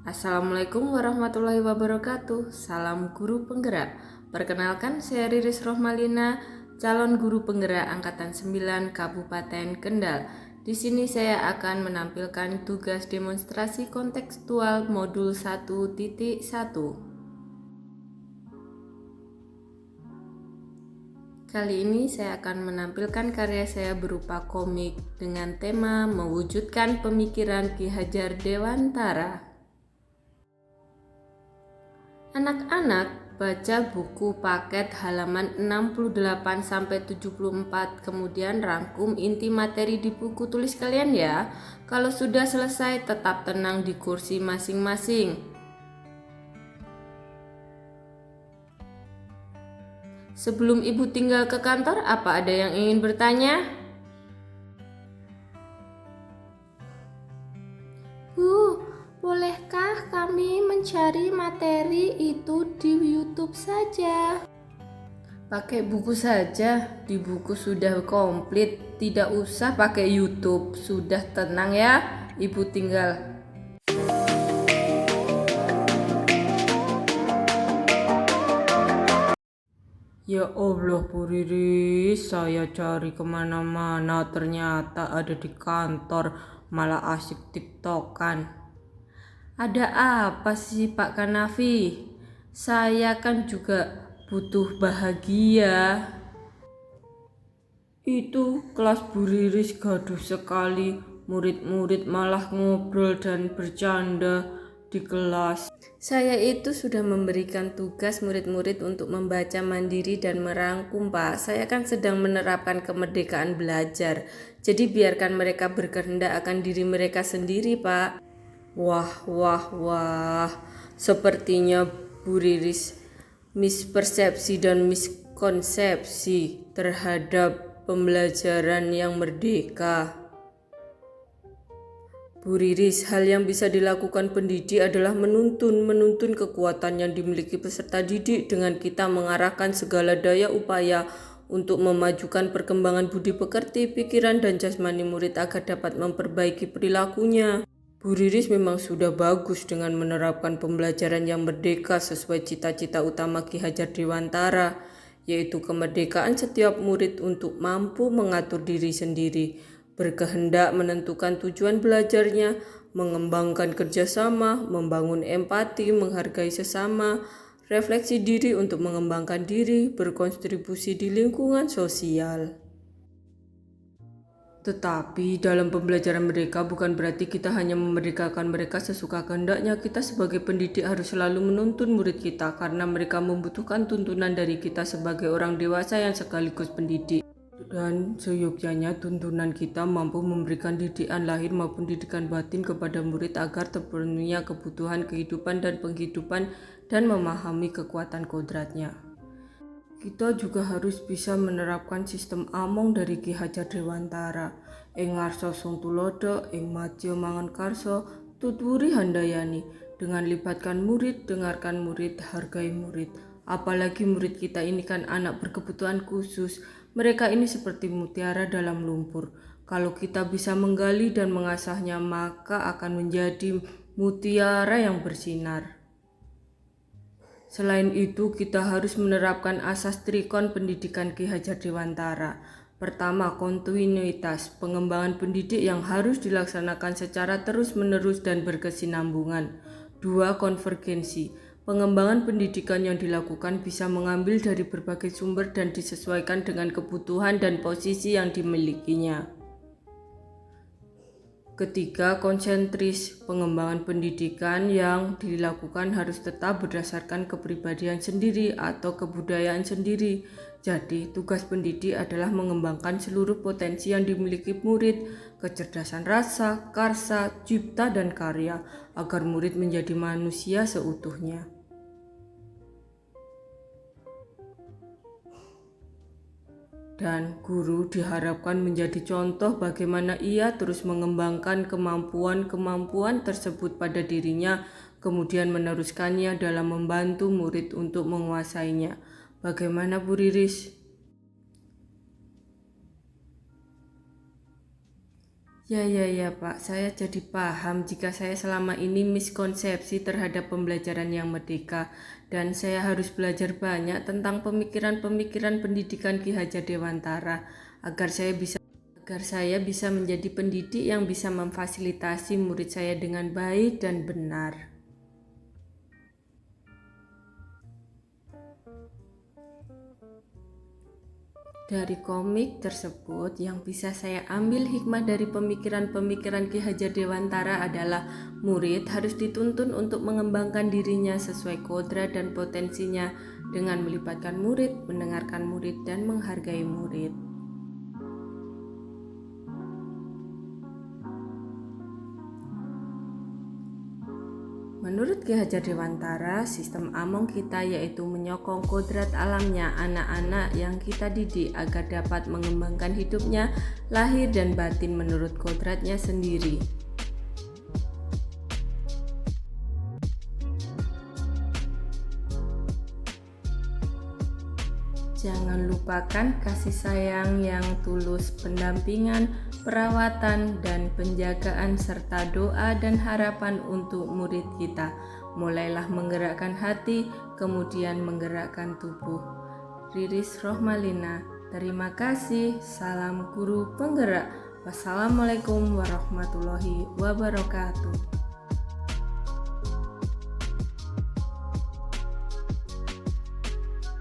Assalamualaikum warahmatullahi wabarakatuh. Salam guru penggerak. Perkenalkan, saya Riris Rohmalina, calon guru penggerak angkatan 9 Kabupaten Kendal. Di sini saya akan menampilkan tugas demonstrasi kontekstual modul 1.1. Kali ini saya akan menampilkan karya saya berupa komik dengan tema mewujudkan pemikiran Ki Hajar Dewantara. Anak-anak baca buku paket halaman 68-74, kemudian rangkum inti materi di buku tulis kalian ya. Kalau sudah selesai, tetap tenang di kursi masing-masing. Sebelum ibu tinggal ke kantor, apa ada yang ingin bertanya? Bolehkah kami mencari materi itu di YouTube saja? Pakai buku saja, di buku sudah komplit, tidak usah pakai YouTube. Sudah tenang ya, ibu tinggal. Ya Allah Bu Riris, saya cari kemana-mana, ternyata ada di kantor, malah asyik tiktokan. Ada apa sih Pak Kanafi? Saya kan juga butuh bahagia. Itu kelas Bu Riris gaduh sekali, murid-murid malah ngobrol dan bercanda di kelas. Saya itu sudah memberikan tugas murid-murid untuk membaca mandiri dan merangkum, Pak. Saya kan sedang menerapkan kemerdekaan belajar. Jadi biarkan mereka berkehendak akan diri mereka sendiri, Pak. Wah. Sepertinya Bu Riris mispersepsi dan miskonsepsi terhadap pembelajaran yang merdeka. Bu Riris, hal yang bisa dilakukan pendidik adalah menuntun kekuatan yang dimiliki peserta didik dengan kita mengarahkan segala daya upaya untuk memajukan perkembangan budi pekerti, pikiran, dan jasmani murid agar dapat memperbaiki perilakunya. Bu Riris memang sudah bagus dengan menerapkan pembelajaran yang merdeka sesuai cita-cita utama Ki Hajar Dewantara, yaitu kemerdekaan setiap murid untuk mampu mengatur diri sendiri, berkehendak menentukan tujuan belajarnya, mengembangkan kerjasama, membangun empati, menghargai sesama, refleksi diri untuk mengembangkan diri, berkontribusi di lingkungan sosial. Tetapi dalam pembelajaran mereka bukan berarti kita hanya memerdekakan mereka sesuka kehendaknya. Kita sebagai pendidik harus selalu menuntun murid kita karena mereka membutuhkan tuntunan dari kita sebagai orang dewasa yang sekaligus pendidik. Dan seyogyanya tuntunan kita mampu memberikan didikan lahir maupun didikan batin kepada murid agar terpenuhinya kebutuhan kehidupan dan penghidupan dan memahami kekuatan kodratnya. Kita juga harus bisa menerapkan sistem among dari Ki Hajar Dewantara. Ing ngarsa sung tulodo, ing madya mangan karso, tutwuri handayani. Dengan libatkan murid, dengarkan murid, hargai murid. Apalagi murid kita ini kan anak berkebutuhan khusus. Mereka ini seperti mutiara dalam lumpur. Kalau kita bisa menggali dan mengasahnya, maka akan menjadi mutiara yang bersinar. Selain itu, kita harus menerapkan asas trikon pendidikan Ki Hajar Dewantara. Pertama, kontinuitas, pengembangan pendidik yang harus dilaksanakan secara terus-menerus dan berkesinambungan. 2. Konvergensi, pengembangan pendidikan yang dilakukan bisa mengambil dari berbagai sumber dan disesuaikan dengan kebutuhan dan posisi yang dimilikinya. Ketiga, konsentris, pengembangan pendidikan yang dilakukan harus tetap berdasarkan kepribadian sendiri atau kebudayaan sendiri. Jadi, tugas pendidik adalah mengembangkan seluruh potensi yang dimiliki murid, kecerdasan rasa, karsa, cipta, dan karya, agar murid menjadi manusia seutuhnya. Dan guru diharapkan menjadi contoh bagaimana ia terus mengembangkan kemampuan-kemampuan tersebut pada dirinya, kemudian meneruskannya dalam membantu murid untuk menguasainya. Bagaimana Bu Riris? Ya, Pak. Saya jadi paham jika saya selama ini miskonsepsi terhadap pembelajaran yang merdeka, dan saya harus belajar banyak tentang pemikiran-pemikiran pendidikan Ki Hajar Dewantara agar saya bisa menjadi pendidik yang bisa memfasilitasi murid saya dengan baik dan benar. Dari komik tersebut, yang bisa saya ambil hikmah dari pemikiran-pemikiran Ki Hajar Dewantara adalah murid harus dituntun untuk mengembangkan dirinya sesuai kodrat dan potensinya dengan melibatkan murid, mendengarkan murid, dan menghargai murid. Menurut Ki Hajar Dewantara, sistem Among kita yaitu menyokong kodrat alamnya anak-anak yang kita didik agar dapat mengembangkan hidupnya lahir dan batin menurut kodratnya sendiri. Jangan lupakan kasih sayang yang tulus, pendampingan, perawatan, dan penjagaan serta doa dan harapan untuk murid kita. Mulailah menggerakkan hati, kemudian menggerakkan tubuh. Riris Rohmalina. Terima kasih. Salam guru penggerak. Wassalamualaikum warahmatullahi wabarakatuh.